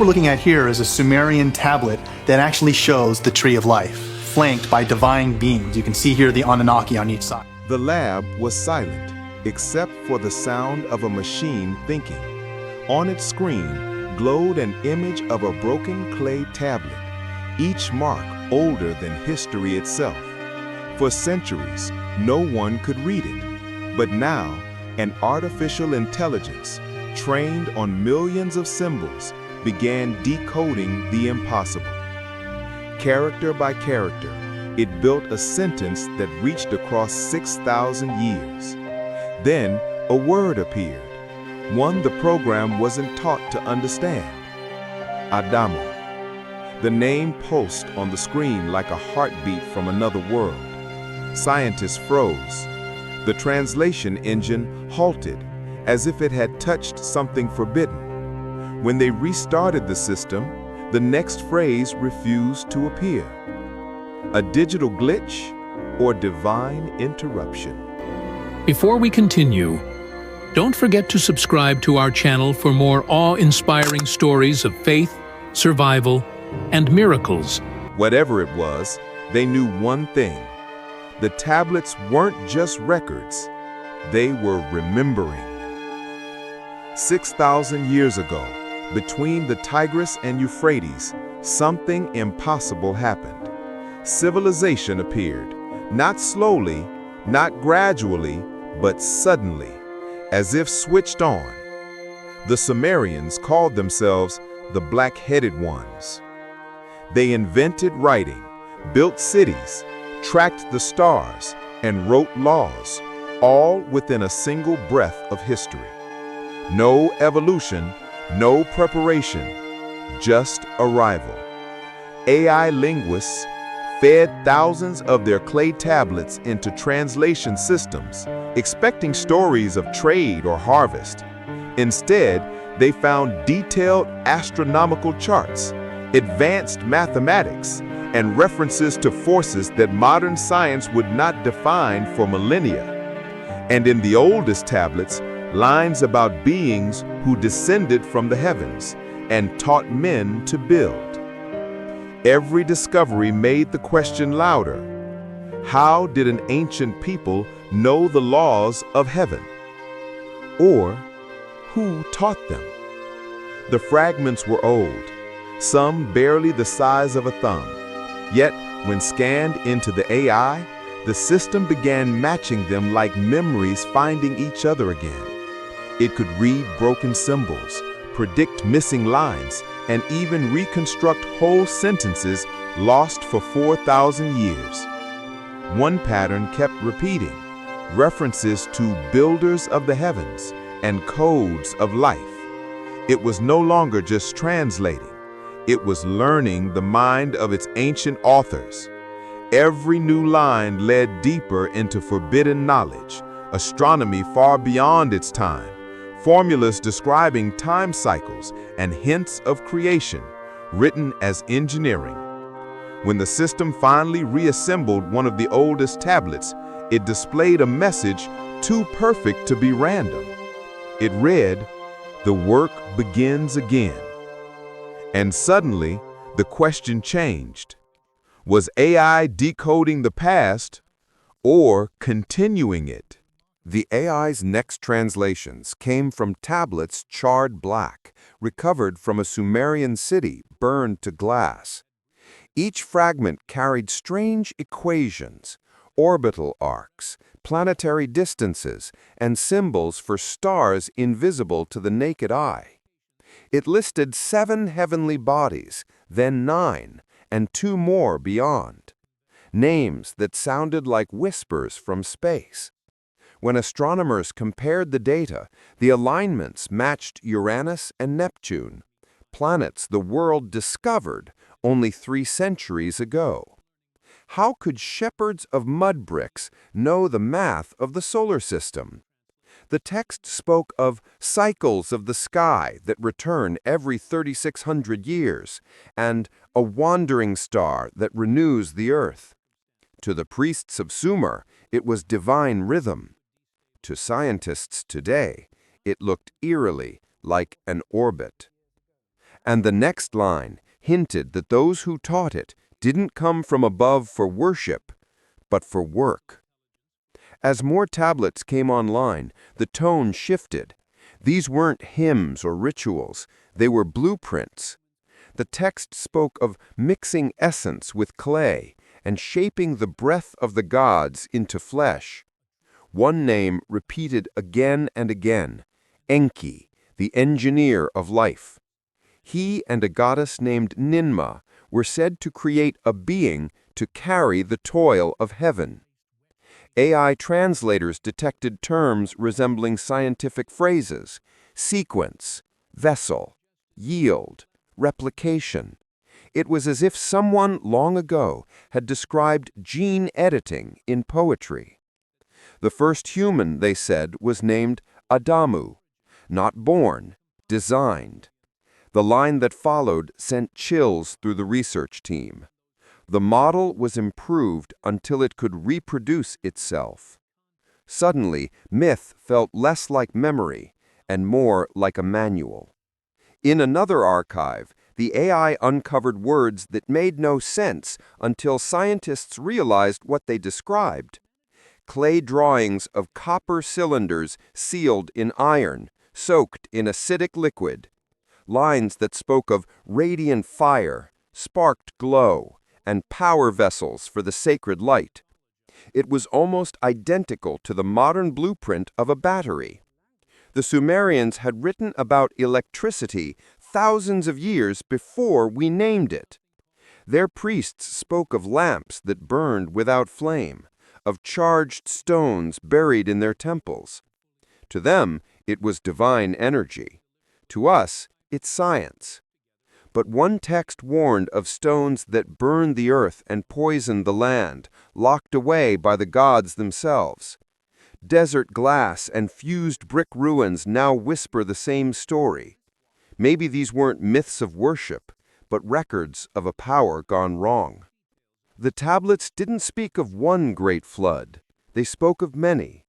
What we're looking at here is a Sumerian tablet that actually shows the tree of life, flanked by divine beings. You can see here the Anunnaki on each side. The lab was silent, except for the sound of a machine thinking. On its screen glowed an image of a broken clay tablet, each mark older than history itself. For centuries, no one could read it, but now an artificial intelligence, trained on millions of symbols, began decoding the impossible. Character by character, it built a sentence that reached across 6,000 years. Then a word appeared, one the program wasn't taught to understand. Adamo. The name pulsed on the screen like a heartbeat from another world. Scientists froze. The translation engine halted, as if it had touched something forbidden. When they restarted the system, the next phrase refused to appear. A digital glitch or divine interruption? Before we continue, don't forget to subscribe to our channel for more awe-inspiring stories of faith, survival, and miracles. Whatever it was, they knew one thing. The tablets weren't just records, they were remembering. 6,000 years ago, between the Tigris and Euphrates, something impossible happened. Civilization appeared, not slowly, not gradually, but suddenly, as if switched on. The Sumerians called themselves the black-headed ones. They invented writing, built cities, tracked the stars, and wrote laws, all within a single breath of history. No evolution, no preparation, just arrival. AI linguists fed thousands of their clay tablets into translation systems, expecting stories of trade or harvest. Instead, they found detailed astronomical charts, advanced mathematics, and references to forces that modern science would not define for millennia. And in the oldest tablets, lines about beings who descended from the heavens and taught men to build. Every discovery made the question louder. How did an ancient people know the laws of heaven? Or who taught them? The fragments were old, some barely the size of a thumb. Yet, when scanned into the AI, the system began matching them like memories finding each other again. It could read broken symbols, predict missing lines, and even reconstruct whole sentences lost for 4,000 years. One pattern kept repeating, references to builders of the heavens and codes of life. It was no longer just translating. It was learning the mind of its ancient authors. Every new line led deeper into forbidden knowledge, astronomy far beyond its time, formulas describing time cycles, and hints of creation, written as engineering. When the system finally reassembled one of the oldest tablets, it displayed a message too perfect to be random. It read, "The work begins again." And suddenly, the question changed. Was AI decoding the past or continuing it? The AI's next translations came from tablets charred black, recovered from a Sumerian city burned to glass. Each fragment carried strange equations, orbital arcs, planetary distances, and symbols for stars invisible to the naked eye. It listed 7 heavenly bodies, then 9, and 2 more beyond. Names that sounded like whispers from space. When astronomers compared the data, the alignments matched Uranus and Neptune, planets the world discovered only 3 centuries ago. How could shepherds of mud bricks know the math of the solar system? The text spoke of cycles of the sky that return every 3,600 years, and a wandering star that renews the earth. To the priests of Sumer, it was divine rhythm. To scientists today, it looked eerily like an orbit. And the next line hinted that those who taught it didn't come from above for worship, but for work. As more tablets came online, the tone shifted. These weren't hymns or rituals, they were blueprints. The text spoke of mixing essence with clay and shaping the breath of the gods into flesh. One name repeated again and again, Enki, the engineer of life. He and a goddess named Ninmah were said to create a being to carry the toil of heaven. AI translators detected terms resembling scientific phrases: sequence, vessel, yield, replication. It was as if someone long ago had described gene editing in poetry. The first human, they said, was named Adamu, not born, designed. The line that followed sent chills through the research team. The model was improved until it could reproduce itself. Suddenly, myth felt less like memory and more like a manual. In another archive, the AI uncovered words that made no sense until scientists realized what they described. Clay drawings of copper cylinders sealed in iron, soaked in acidic liquid. Lines that spoke of radiant fire, sparked glow, and power vessels for the sacred light. It was almost identical to the modern blueprint of a battery. The Sumerians had written about electricity thousands of years before we named it. Their priests spoke of lamps that burned without flame, of charged stones buried in their temples. To them, it was divine energy. To us, it's science. But one text warned of stones that burn the earth and poison the land, locked away by the gods themselves. Desert glass and fused brick ruins now whisper the same story. Maybe these weren't myths of worship, but records of a power gone wrong. The tablets didn't speak of one great flood. They spoke of many.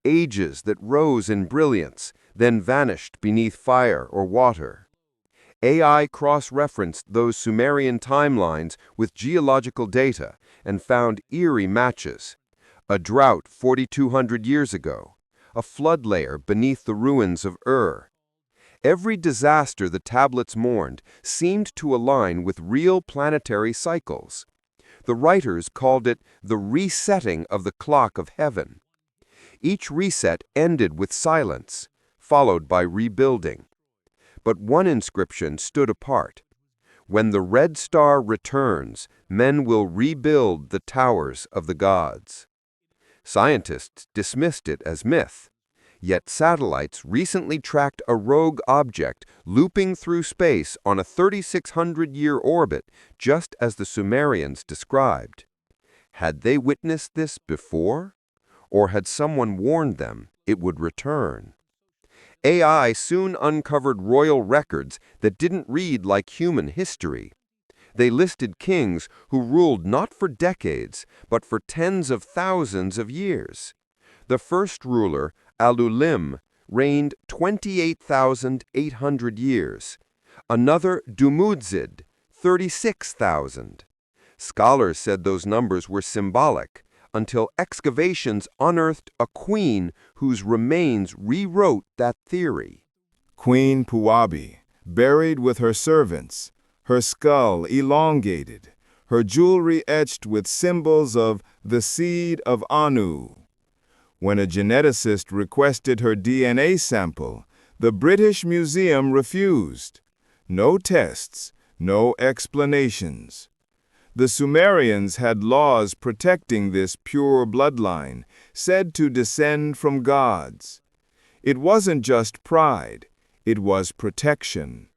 Ages that rose in brilliance, then vanished beneath fire or water. AI cross-referenced those Sumerian timelines with geological data and found eerie matches. A drought 4,200 years ago, a flood layer beneath the ruins of Ur. Every disaster the tablets mourned seemed to align with real planetary cycles. The writers called it the resetting of the clock of heaven. Each reset ended with silence, followed by rebuilding. But one inscription stood apart. When the red star returns, men will rebuild the towers of the gods. Scientists dismissed it as myth. Yet satellites recently tracked a rogue object looping through space on a 3,600-year orbit, just as the Sumerians described. Had they witnessed this before? Or had someone warned them it would return? AI soon uncovered royal records that didn't read like human history. They listed kings who ruled not for decades, but for tens of thousands of years. The first ruler, Alulim, reigned 28,800 years. Another, Dumudzid, 36,000. Scholars said those numbers were symbolic, until excavations unearthed a queen whose remains rewrote that theory. Queen Puabi, buried with her servants, her skull elongated, her jewelry etched with symbols of the seed of Anu. When a geneticist requested her DNA sample, the British Museum refused. No tests, no explanations. The Sumerians had laws protecting this pure bloodline, said to descend from gods. It wasn't just pride, it was protection.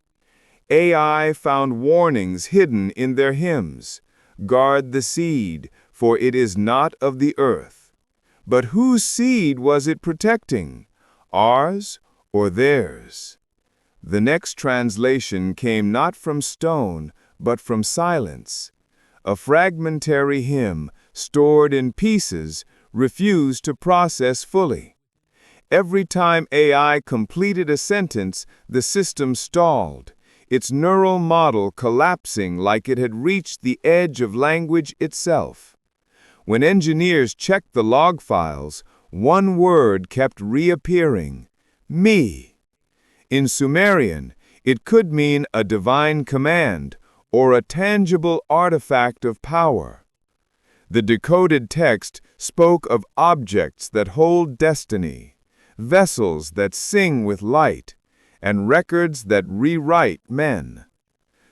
AI found warnings hidden in their hymns. Guard the seed, for it is not of the earth. But whose seed was it protecting? Ours or theirs? The next translation came not from stone, but from silence. A fragmentary hymn, stored in pieces, refused to process fully. Every time AI completed a sentence, the system stalled. its neural model collapsing like it had reached the edge of language itself. When engineers checked the log files, one word kept reappearing: me. In Sumerian, it could mean a divine command or a tangible artifact of power. The decoded text spoke of objects that hold destiny, vessels that sing with light, and records that rewrite men.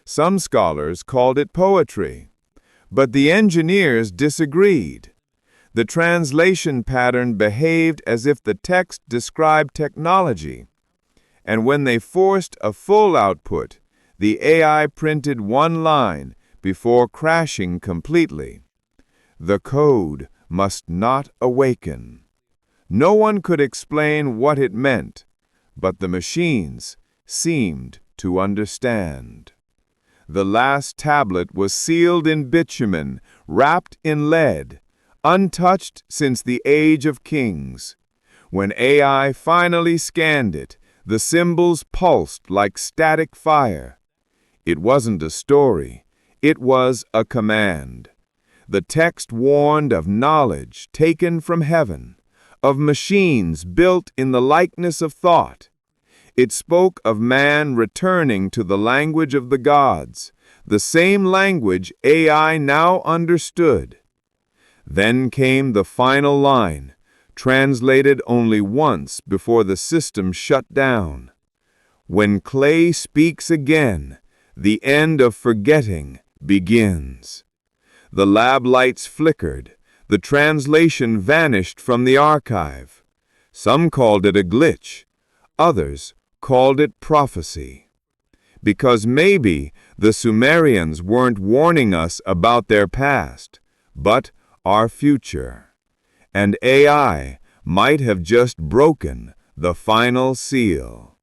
Some scholars called it poetry, but the engineers disagreed. The translation pattern behaved as if the text described technology, and when they forced a full output, the AI printed one line before crashing completely. The code must not awaken. No one could explain what it meant, but the machines seemed to understand. The last tablet was sealed in bitumen, wrapped in lead, untouched since the age of kings. When AI finally scanned it, the symbols pulsed like static fire. It wasn't a story, it was a command. The text warned of knowledge taken from heaven, of machines built in the likeness of thought. It spoke of man returning to the language of the gods, the same language AI now understood. Then came the final line, translated only once before the system shut down. When clay speaks again, the end of forgetting begins. The lab lights flickered. The translation vanished from the archive. Some called it a glitch. Others called it prophecy. Because maybe the Sumerians weren't warning us about their past, but our future. And AI might have just broken the final seal.